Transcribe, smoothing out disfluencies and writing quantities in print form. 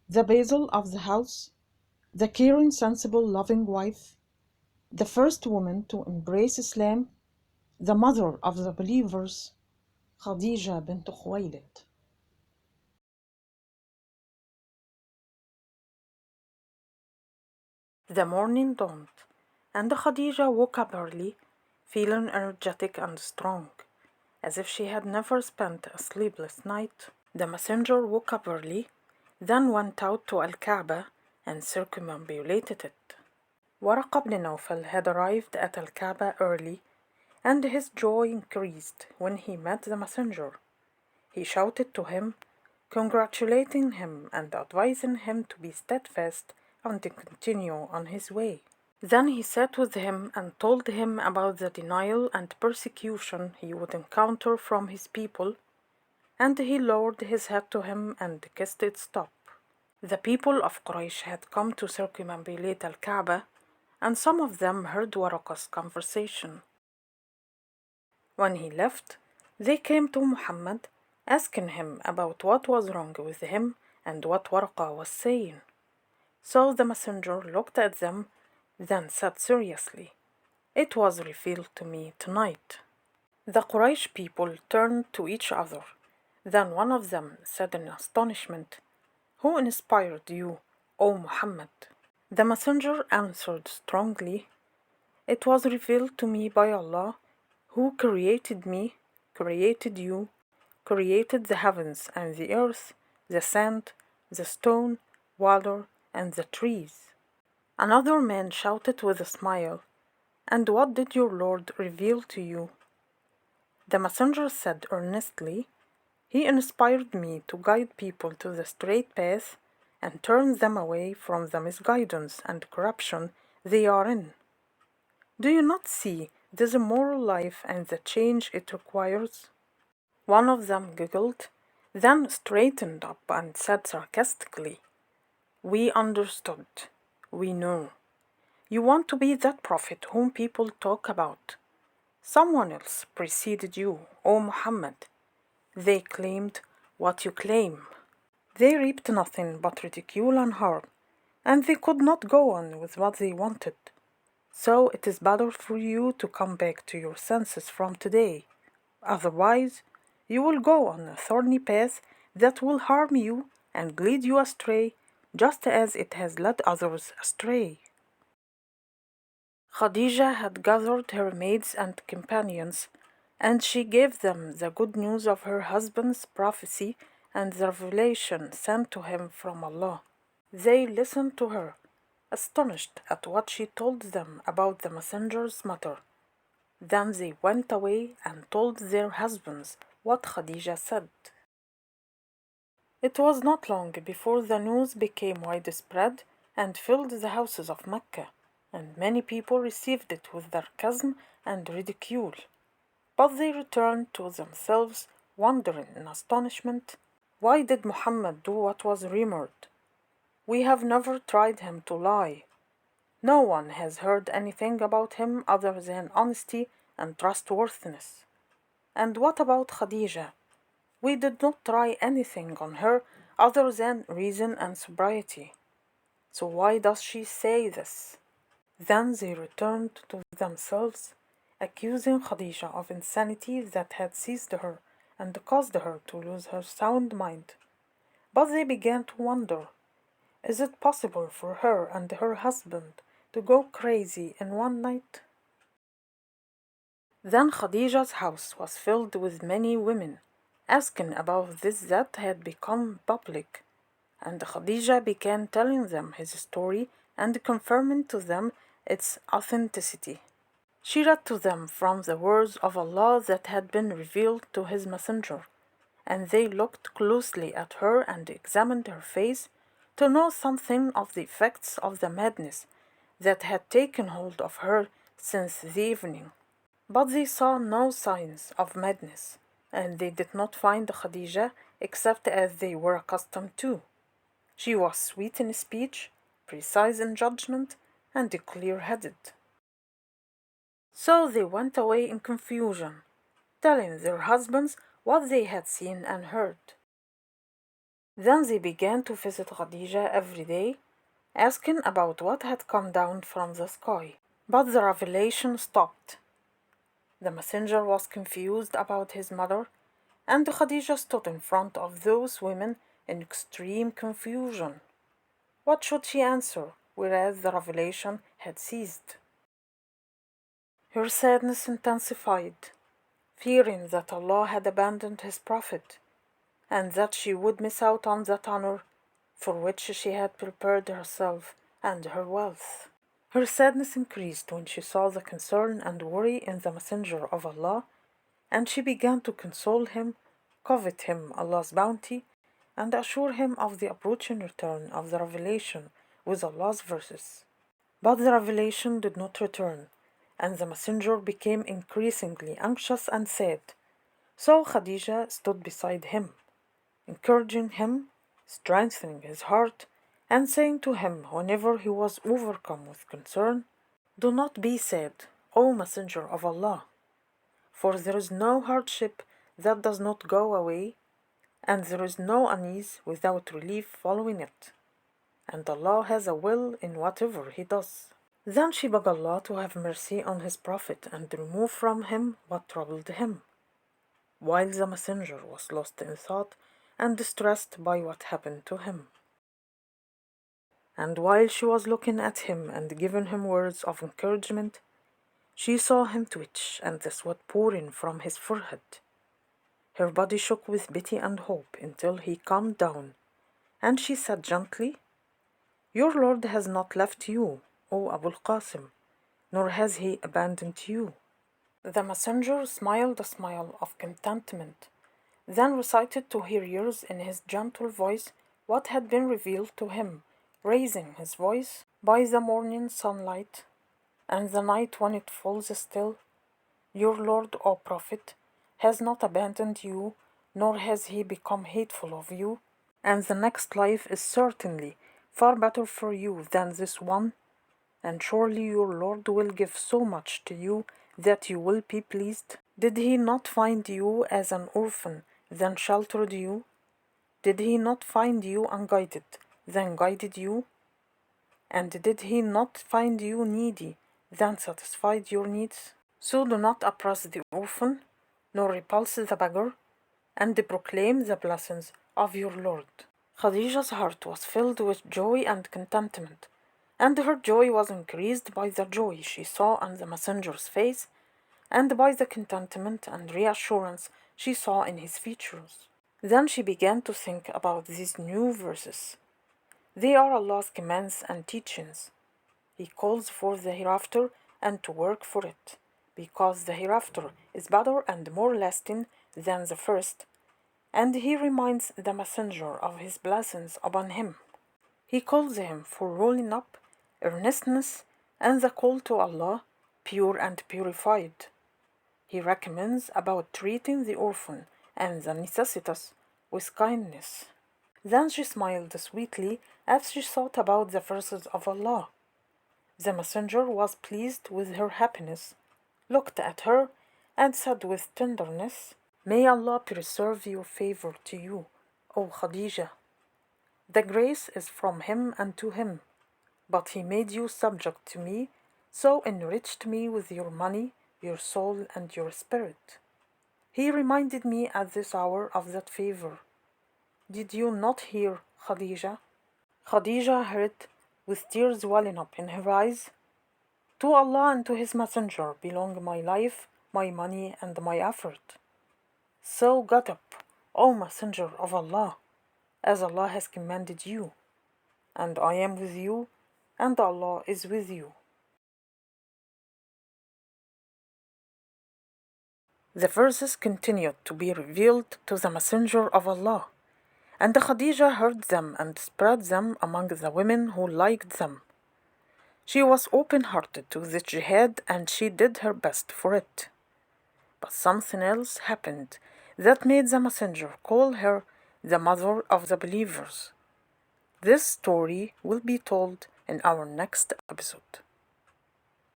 the basil of the house, the caring, sensible, loving wife, the first woman to embrace Islam, the mother of the believers, Khadijah bint Khuwaylid. The morning dawned, and Khadijah woke up early, feeling energetic and strong, as if she had never spent a sleepless night. The messenger woke up early, then went out to Al-Kaaba and circumambulated it. Waraq ibn Nawfal had arrived at Al-Kaaba early, and his joy increased when he met the messenger. He shouted to him, congratulating him and advising him to be steadfast and to continue on his way. Then he sat with him and told him about the denial and persecution he would encounter from his people, and he lowered his head to him and kissed its top. The people of Quraysh had come to circumambulate Al-Kaaba, and some of them heard Waraqah's conversation. When he left, they came to Muhammad, asking him about what was wrong with him and what Waraqah was saying. So the messenger looked at them, then said seriously, "It was revealed to me tonight." The Quraysh people turned to each other. Then one of them said in astonishment, "Who inspired you, O Muhammad?" The messenger answered strongly, "It was revealed to me by Allah, who created me, created you, created the heavens and the earth, the sand, the stone, water, and the trees." Another man shouted with a smile, "And what did your Lord reveal to you?" The messenger said earnestly, "He inspired me to guide people to the straight path and turn them away from the misguidance and corruption they are in. Do you not see this immoral life and the change it requires?" One of them giggled, then straightened up and said sarcastically, "We understood. We know. You want to be that prophet whom people talk about. Someone else preceded you, O Muhammad. They claimed what you claim. They reaped nothing but ridicule and harm, and they could not go on with what they wanted. So it is better for you to come back to your senses from today. Otherwise, you will go on a thorny path that will harm you and lead you astray, just as it has led others astray." Khadijah had gathered her maids and companions, and she gave them the good news of her husband's prophecy and the revelation sent to him from Allah. They listened to her, astonished at what she told them about the messenger's matter. Then they went away and told their husbands what Khadijah said. It was not long before the news became widespread and filled the houses of Mecca, and many people received it with sarcasm and ridicule. But they returned to themselves, wondering in astonishment, "Why did Muhammad do what was rumored? We have never tried him to lie. No one has heard anything about him other than honesty and trustworthiness. And what about Khadijah? We did not try anything on her other than reason and sobriety. So why does she say this?" Then they returned to themselves, accusing Khadijah of insanity that had seized her and caused her to lose her sound mind. But they began to wonder, is it possible for her and her husband to go crazy in one night? Then Khadijah's house was filled with many women, asking about this that had become public, and Khadijah began telling them his story and confirming to them its authenticity. She read to them from the words of Allah that had been revealed to His Messenger, and they looked closely at her and examined her face to know something of the effects of the madness that had taken hold of her since the evening. But they saw no signs of madness, and they did not find Khadijah except as they were accustomed to. She was sweet in speech, precise in judgment, and clear-headed. So they went away in confusion, telling their husbands what they had seen and heard. Then they began to visit Khadijah every day, asking about what had come down from the sky. But the revelation stopped. The messenger was confused about his mother, and Khadijah stood in front of those women in extreme confusion. What should she answer, whereas the revelation had ceased? Her sadness intensified, fearing that Allah had abandoned His Prophet, and that she would miss out on that honor for which she had prepared herself and her wealth. Her sadness increased when she saw the concern and worry in the Messenger of Allah, and she began to console him, covet him Allah's bounty, and assure him of the approaching return of the revelation with Allah's verses. But the revelation did not return, and the messenger became increasingly anxious and sad. So Khadijah stood beside him, encouraging him, strengthening his heart, and saying to him whenever he was overcome with concern, "Do not be sad, O Messenger of Allah, for there is no hardship that does not go away, and there is no unease without relief following it, and Allah has a will in whatever He does." Then she begged Allah to have mercy on His Prophet and remove from him what troubled him, while the messenger was lost in thought and distressed by what happened to him. And while she was looking at him and giving him words of encouragement, she saw him twitch and the sweat pouring from his forehead. Her body shook with pity and hope until he calmed down, and she said gently, "Your Lord has not left you, O Abu al-Qasim, nor has He abandoned you." The messenger smiled a smile of contentment, then recited to her ears in his gentle voice what had been revealed to him, raising his voice, "By the morning sunlight, and the night when it falls still, your Lord, O Prophet, has not abandoned you, nor has He become hateful of you, and the next life is certainly far better for you than this one, and surely your Lord will give so much to you that you will be pleased. Did He not find you as an orphan, then sheltered you? Did He not find you unguided, then guided you? And did He not find you needy, then satisfied your needs? So do not oppress the orphan, nor repulse the beggar, and proclaim the blessings of your Lord." Khadijah's heart was filled with joy and contentment, and her joy was increased by the joy she saw on the messenger's face, and by the contentment and reassurance she saw in his features. Then she began to think about these new verses. They are Allah's commands and teachings. He calls for the hereafter and to work for it, because the hereafter is better and more lasting than the first, and He reminds the messenger of His blessings upon him. He calls him for rolling up, earnestness, and the call to Allah, pure and purified. He recommends about treating the orphan and the necessitous with kindness. Then she smiled sweetly as she thought about the verses of Allah. The messenger was pleased with her happiness, looked at her, and said with tenderness, "May Allah preserve your favor to you, O Khadijah. The grace is from Him and to Him, but He made you subject to me, so enriched me with your money, your soul, and your spirit. He reminded me at this hour of that favor. Did you not hear, Khadijah?" Khadijah heard, with tears welling up in her eyes, "To Allah and to His Messenger belong my life, my money, and my effort. So get up, O Messenger of Allah, as Allah has commanded you, and I am with you, and Allah is with you." The verses continued to be revealed to the Messenger of Allah, and Khadijah heard them and spread them among the women who liked them. She was open-hearted to the jihad, and she did her best for it. But something else happened that made the messenger call her the mother of the believers. This story will be told in our next episode.